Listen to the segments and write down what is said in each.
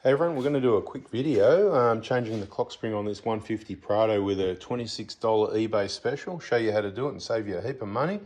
Hey everyone, we're going to do a quick video changing the clock spring on this 150 Prado with a $26 eBay special. Show you how to do it and save you a heap of money.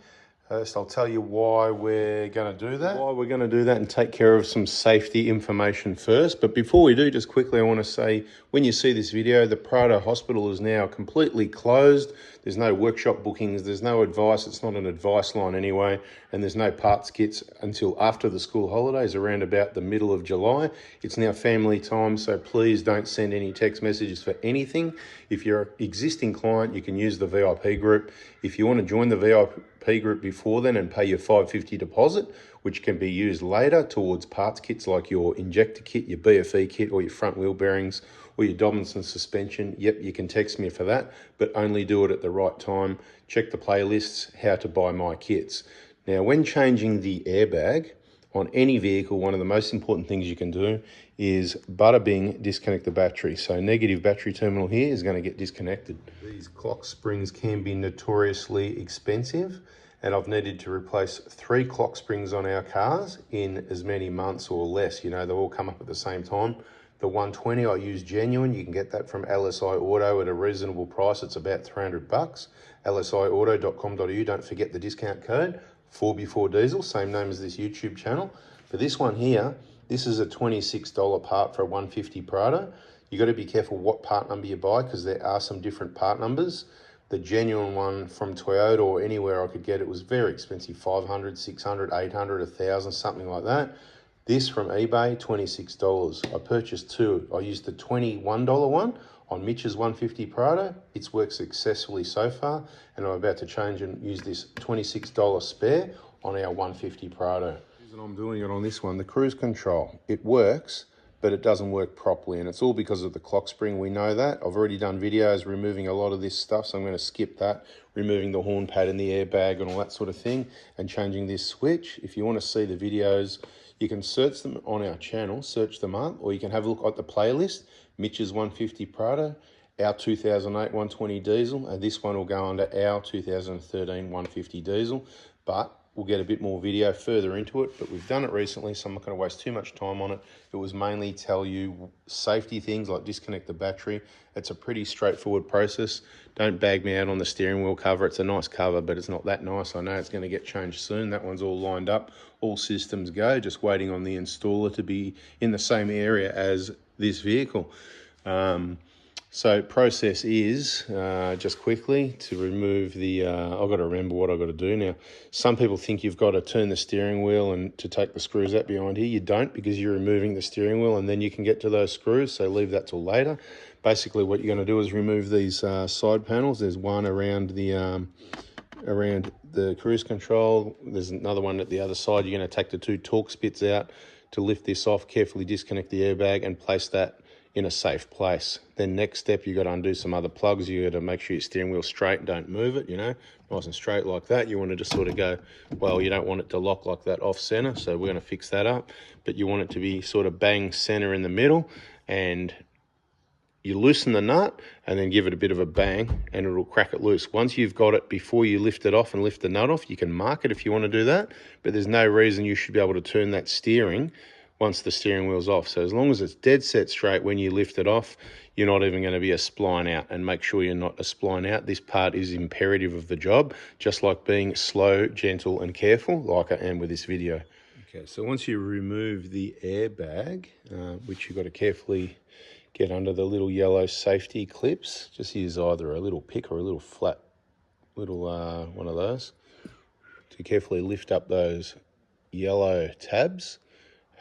First, I'll tell you why we're going to do that. And take care of some safety information first. But before we do, just quickly, I want to say, when you see this video, the Prado Hospital is now completely closed. There's no workshop bookings. There's no advice. It's not an advice line anyway. And there's no parts kits until after the school holidays, around about the middle of July. It's now family time, so please don't send any text messages for anything. If you're an existing client, you can use the VIP group. If you want to join the VIP group before then and pay your $550 deposit, which can be used later towards parts kits like your injector kit, your BFE kit, or your front wheel bearings, or your Dobinson suspension, yep, you can text me for that, but only do it at the right time. Check the playlists, how to buy my kits. Now, when changing the airbag on any vehicle, one of the most important things you can do is bada bing, disconnect the battery. So negative battery terminal here is going to get disconnected. These clock springs can be notoriously expensive, and I've needed to replace 3 clock springs on our cars in as many months or less. You know, they all come up at the same time. The 120 I use genuine. You can get that from LSI Auto at a reasonable price. It's about $300. lsiauto.com.au. Don't forget the discount code 4B4Diesel, same name as this YouTube channel. For this one here, this is a $26 part for a 150 Prado. You got to be careful what part number you buy, because there are some different part numbers. The genuine one from Toyota or anywhere I could get it was very expensive, $500, $600, $800, $1,000, something like that. This from eBay, $26. I purchased 2. I used the $21 one on Mitch's 150 Prado. It's worked successfully so far, and I'm about to change and use this $26 spare on our 150 Prado. The reason I'm doing it on this one, the cruise control, it works, but it doesn't work properly, and it's all because of the clock spring. We know that. I've already done videos removing a lot of this stuff, so I'm going to skip that, removing the horn pad and the airbag and all that sort of thing, and changing this switch. If you want to see the videos, you can search them on our channel, search them up, or you can have a look at the playlist, Mitch's 150 Prado, our 2008 120 diesel, and this one will go under our 2013 150 diesel, but we'll get a bit more video further into it. But we've done it recently, so I'm not going to waste too much time on it. It was mainly tell you safety things like disconnect the battery. It's a pretty straightforward process. Don't bag me out on the steering wheel cover. It's a nice cover, but it's not that nice. I know it's going to get changed soon. That one's all lined up. All systems go, just waiting on the installer to be in the same area as this vehicle. So process is, just quickly, to remove the, I've got to remember what I've got to do now. Some people think you've got to turn the steering wheel and to take the screws out behind here. You don't, because you're removing the steering wheel and then you can get to those screws, so leave that till later. Basically what you're going to do is remove these side panels. There's one around the cruise control. There's another one at the other side. You're going to take the 2 Torx bits out to lift this off, carefully disconnect the airbag and place that in a safe place. Then next step, you got to undo some other plugs. You got to make sure your steering wheel's straight, don't move it, you know, nice and straight like that. You want to just sort of go, well, you don't want it to lock like that off center, so we're going to fix that up. But you want it to be sort of bang center in the middle, and you loosen the nut and then give it a bit of a bang and it'll crack it loose. Once you've got it, before you lift it off and lift the nut off, you can mark it if you want to do that, but there's no reason you should be able to turn that steering once the steering wheel's off. So as long as it's dead set straight when you lift it off, you're not even going to be a spline out. And make sure you're not a spline out. This part is imperative of the job, just like being slow, gentle and careful, like I am with this video. Okay, so once you remove the airbag, which you've got to carefully get under the little yellow safety clips, just use either a little pick or a little flat little one of those to carefully lift up those yellow tabs,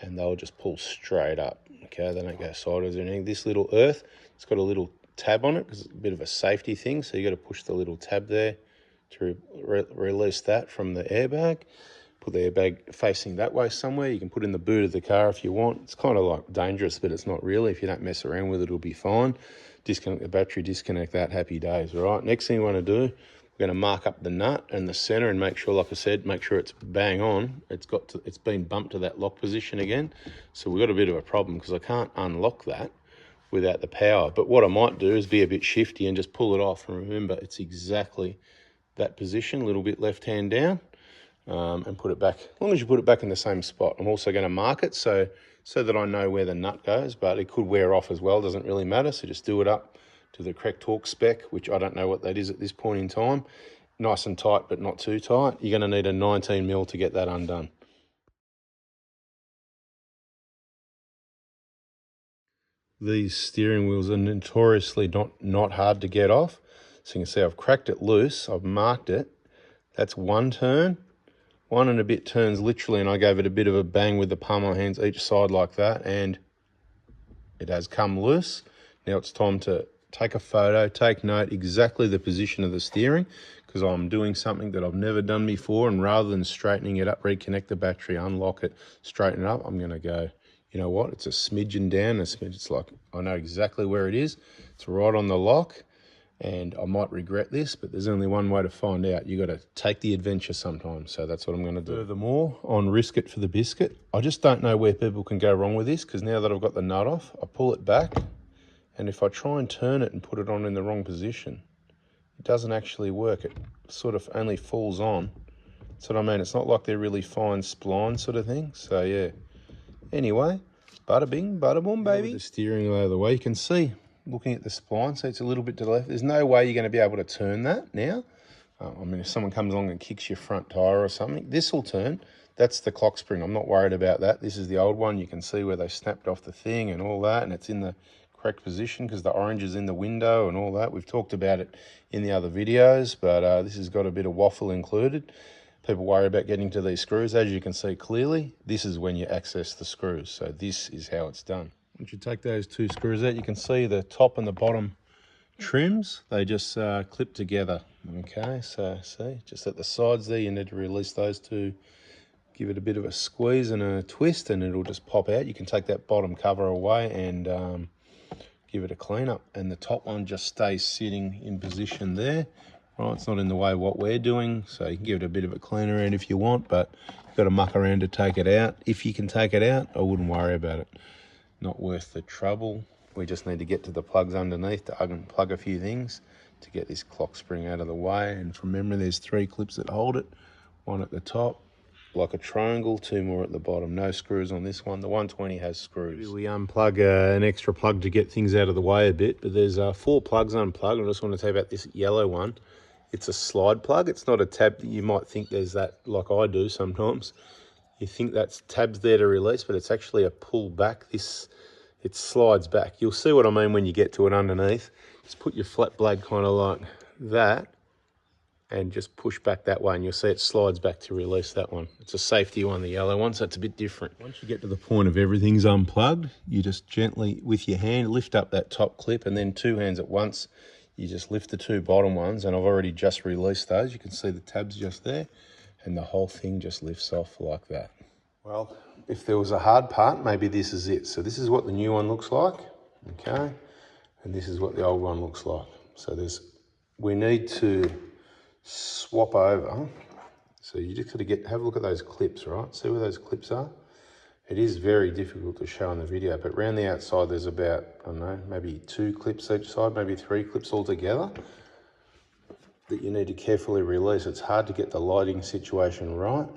and they'll just pull straight up. Okay, they don't go sideways or anything. This little earth, it's got a little tab on it because it's a bit of a safety thing, so you got to push the little tab there to release that from the airbag. Put the airbag facing that way somewhere. You can put in the boot of the car if you want. It's kind of like dangerous, but it's not really. If you don't mess around with it, it'll be fine. Disconnect the battery, disconnect that, happy days. All right, next thing you want to do, we're going to mark up the nut and the center and make sure, like I said, make sure it's bang on. It's been bumped to that lock position again. So we've got a bit of a problem because I can't unlock that without the power. But what I might do is be a bit shifty and just pull it off. And remember, it's exactly that position, a little bit left hand down, and put it back. As long as you put it back in the same spot. I'm also going to mark it so so that I know where the nut goes, but it could wear off as well, doesn't really matter. So just do it up to the correct torque spec, which I don't know what that is at this point in time. Nice and tight, but not too tight. You're going to need a 19 mil to get that undone. These steering wheels are notoriously not hard to get off. So you can see I've cracked it loose, I've marked it. That's one turn, 1 and a bit turns literally, and I gave it a bit of a bang with the palm of my hands each side like that, and it has come loose. Now it's time to take a photo, take note exactly the position of the steering, because I'm doing something that I've never done before, and rather than straightening it up, reconnect the battery, unlock it, straighten it up, I'm going to go, you know what, it's a smidgen down, it's like, I know exactly where it is. It's right on the lock, and I might regret this, but there's only one way to find out. You got to take the adventure sometimes, so that's what I'm going to do. Furthermore, on risk it for the biscuit, I just don't know where people can go wrong with this, because now that I've got the nut off, I pull it back, and if I try and turn it and put it on in the wrong position, it doesn't actually work. It sort of only falls on. That's what I mean. It's not like they're really fine spline sort of thing. So yeah. Anyway, bada bing, bada boom, baby. The steering wheel out of the way, you can see, looking at the spline, so it's a little bit to the left. There's no way you're going to be able to turn that now. I mean, if someone comes along and kicks your front tire or something, this will turn. That's the clock spring. I'm not worried about that. This is the old one. You can see where they snapped off the thing and all that, and it's in the correct position because the orange is in the window and all that. We've talked about it in the other videos, but this has got a bit of waffle included. People worry about getting to these screws. As you can see clearly, this is when you access the screws. So this is how it's done. Once you take those two screws out, you can see the top and the bottom trims, they just clip together. Okay, so see, just at the sides there, you need to release those two, give it a bit of a squeeze and a twist, and it'll just pop out. You can take that bottom cover away and give it a clean up, and the top one just stays sitting in position there. Right, it's not in the way of what we're doing, so you can give it a bit of a clean around if you want, but you've got to muck around to take it out. If you can take it out, I wouldn't worry about it. Not worth the trouble. We just need to get to the plugs underneath to unplug a few things to get this clock spring out of the way. And from memory, there's 3 clips that hold it. 1 at the top, like a triangle, 2 more at the bottom. No screws on this one. The 120 has screws. Maybe we unplug an extra plug to get things out of the way a bit, but there's 4 plugs unplugged. I just want to tell you about this yellow one. It's a slide plug. It's not a tab. You might think there's that, like I do sometimes. You think that's tabs there to release, but it's actually a pull back. It slides back. You'll see what I mean when you get to it underneath. Just put your flat blade kind of like that and just push back that way, and you'll see it slides back to release that one. It's a safety one, the yellow one, so it's a bit different. Once you get to the point of everything's unplugged, you just gently, with your hand, lift up that top clip, and then 2 hands at once, you just lift the 2 bottom ones, and I've already just released those. You can see the tabs just there, and the whole thing just lifts off like that. Well, if there was a hard part, maybe this is it. So this is what the new one looks like, okay? And this is what the old one looks like. So we need to swap over. So you just got to have a look at those clips, right? See where those clips are? It is very difficult to show in the video, but around the outside there's about, I don't know, maybe 2 clips each side, maybe 3 clips altogether that you need to carefully release. It's hard to get the lighting situation right,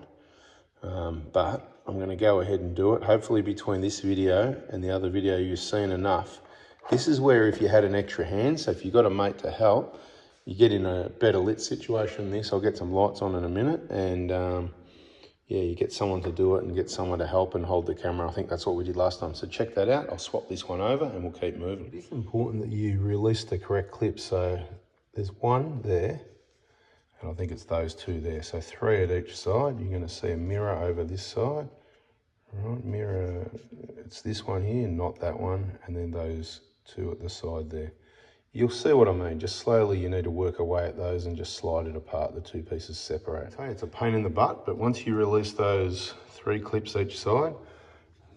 but I'm going to go ahead and do it. Hopefully between this video and the other video you've seen enough. This is where if you had an extra hand, so if you've got a mate to help, you get in a better lit situation than this. I'll get some lights on in a minute, and yeah, you get someone to do it and get someone to help and hold the camera. I think that's what we did last time. So check that out. I'll swap this one over and we'll keep moving. It is important that you release the correct clip. So there's 1 there, and I think it's those 2 there. So 3 at each side. You're going to see a mirror over this side. Right, mirror, it's this one here, not that one, and then those 2 at the side there. You'll see what I mean. Just slowly you need to work away at those and just slide it apart. The 2 pieces separate. Okay, it's a pain in the butt, but once you release those 3 clips each side,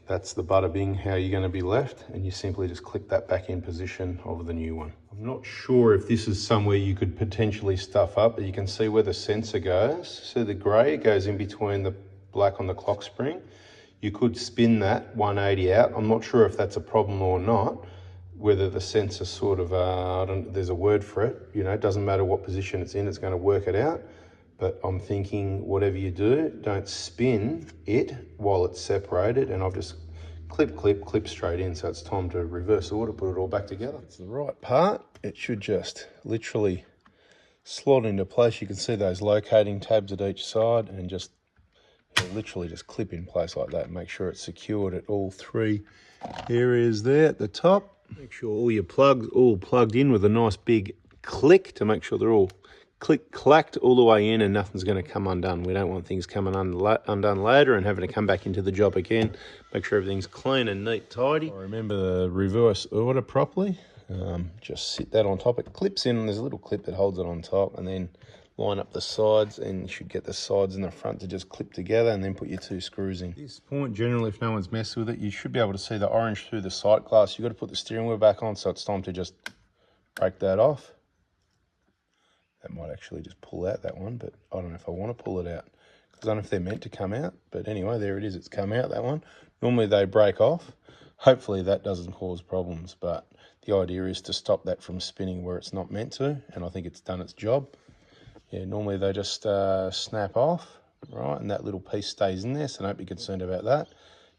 that's the bada bing how you're going to be left, and you simply just clip that back in position of the new one. I'm not sure if this is somewhere you could potentially stuff up, but you can see where the sensor goes. So the grey goes in between the black on the clock spring. You could spin that 180 out. I'm not sure if that's a problem or not, whether the sensor sort of, there's a word for it, you know, it doesn't matter what position it's in, it's going to work it out. But I'm thinking whatever you do, don't spin it while it's separated. And I've just clip straight in. So it's time to reverse order, put it all back together. It's the right part. It should just literally slot into place. You can see those locating tabs at each side, and just literally just clip in place like that. Make sure it's secured at all three areas there at the top. Make sure all your plugs all plugged in with a nice big click to make sure they're all clacked all the way in and nothing's going to come undone. We don't want things coming undone later and having to come back into the job again. Make sure everything's clean and neat, tidy. Remember the reverse order properly. Just sit that on top. It clips in, and there's a little clip that holds it on top, and then line up the sides, and you should get the sides and the front to just clip together, and then put your 2 screws in. At this point, generally, if no one's messed with it, you should be able to see the orange through the sight glass. You've got to put the steering wheel back on, so it's time to just break that off. That might actually just pull out that one, but I don't know if I want to pull it out, because I don't know if they're meant to come out. But anyway, there it is. It's come out, that one. Normally they break off. Hopefully that doesn't cause problems, but the idea is to stop that from spinning where it's not meant to, and I think it's done its job. Yeah, normally they just snap off, right, and that little piece stays in there, so don't be concerned about that.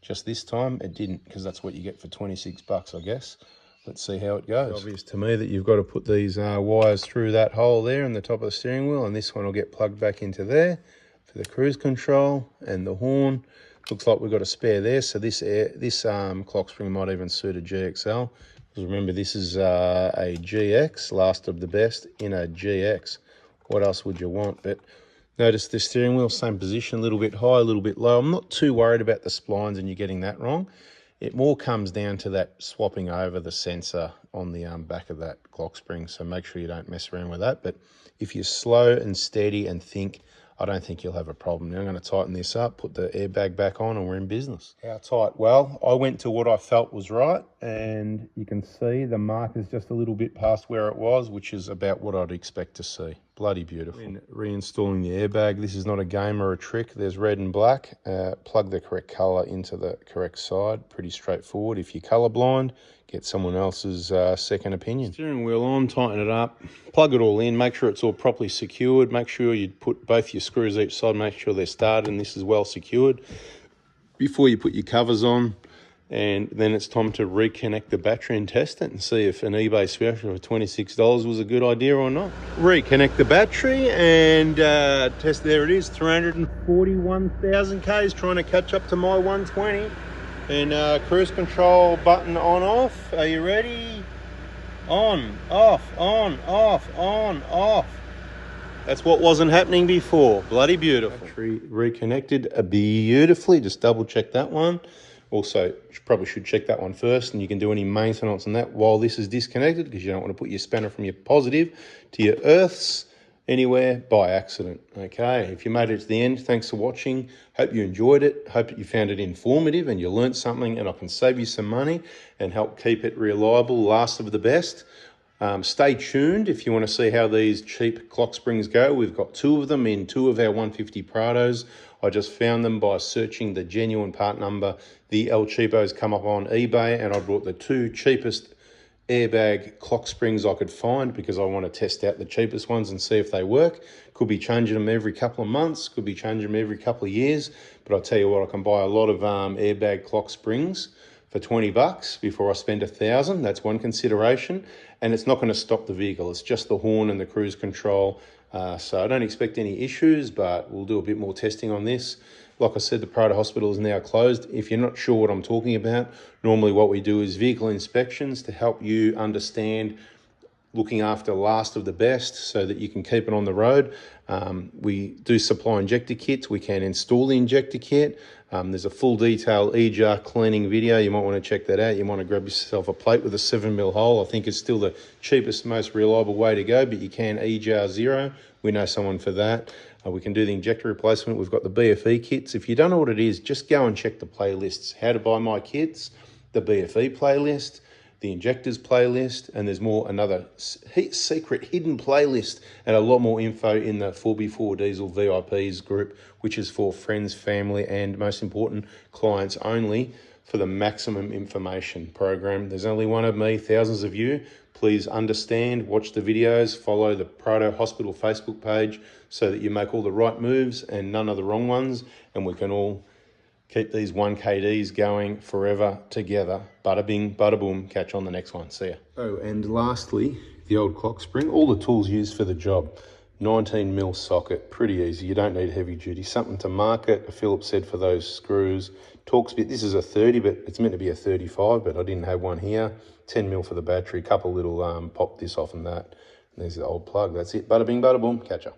Just this time it didn't, because that's what you get for 26 bucks, I guess. Let's see how it goes. It's obvious to me that you've got to put these wires through that hole there in the top of the steering wheel, and this one will get plugged back into there for the cruise control and the horn. Looks like we've got a spare there, so this clock spring might even suit a GXL. Because remember, this is a GX, last of the best in a GX. What else would you want? But notice the steering wheel, same position, a little bit high, a little bit low. I'm not too worried about the splines and you getting that wrong. It more comes down to that swapping over the sensor on the back of that clock spring. So make sure you don't mess around with that. But if you're slow and steady and think, I don't think you'll have a problem. Now I'm going to tighten this up, put the airbag back on, and we're in business. How tight? Well, I went to what I felt was right, and you can see the mark is just a little bit past where it was, which is about what I'd expect to see. Bloody beautiful. In reinstalling the airbag, this is not a game or a trick. There's red and black. Plug the correct color into the correct side. Pretty straightforward. If you're colorblind, get someone else's second opinion. Steering wheel on, tighten it up, plug it all in, make sure it's all properly secured. Make sure you put both your screws each side, make sure they're started and this is well secured before you put your covers on. And then it's time to reconnect the battery and test it and see if an eBay special for $26 was a good idea or not. Reconnect the battery and test. There it is, 341,000 Ks, trying to catch up to my 120. And cruise control button on, off. Are you ready? On, off, on, off, on, off. That's what wasn't happening before. Bloody beautiful. Battery reconnected beautifully. Just double check that one. Also, you probably should check that one first, and you can do any maintenance on that while this is disconnected, because you don't want to put your spanner from your positive to your earths anywhere by accident. Okay, if you made it to the end, thanks for watching. Hope you enjoyed it. Hope that you found it informative and you learnt something, and I can save you some money and help keep it reliable, last of the best. Stay tuned if you want to see how these cheap clock springs go. We've got 2 of them in 2 of our 150 Prados. I just found them by searching the genuine part number. The El Cheapos come up on eBay, and I brought the 2 cheapest airbag clock springs I could find, because I want to test out the cheapest ones and see if they work. Could be changing them every couple of months, could be changing them every couple of years, but I'll tell you what, I can buy a lot of airbag clock springs for 20 bucks before I spend $1,000. That's one consideration, and it's not going to stop the vehicle. It's just the horn and the cruise control. So I don't expect any issues, but we'll do a bit more testing on this. Like I said, the Prado Hospital is now closed. If you're not sure what I'm talking about, normally what we do is vehicle inspections to help you understand looking after last of the best so that you can keep it on the road. We do supply injector kits. We can install the injector kit. There's a full detail EJAR cleaning video. You might want to check that out. You want to grab yourself a plate with a 7mm hole. I think it's still the cheapest, most reliable way to go, but you can EJAR 0. We know someone for that. We can do the injector replacement. We've got the BFE kits. If you don't know what it is, just go and check the playlists. How to buy my kits, the BFE playlist, the injectors playlist, and there's another secret hidden playlist and a lot more info in the 4x4 Diesel VIPs group, which is for friends, family, and most important, clients only, for the maximum information program. There's only one of me, thousands of you. Please understand, watch the videos, follow the Prado Hospital Facebook page so that you make all the right moves and none of the wrong ones, and we can all Keep these 1KDs going forever together. Bada bing, bada boom. Catch you on the next one. See ya. Oh, and lastly, the old clock spring. All the tools used for the job. 19mm socket, pretty easy. You don't need heavy duty. Something to mark it. A Phillips head for those screws. Torx bit. This is a 30, but it's meant to be a 35, but I didn't have one here. 10mm for the battery. Couple little pop this off and that. And there's the old plug. That's it. Bada bing, bada boom. Catch ya.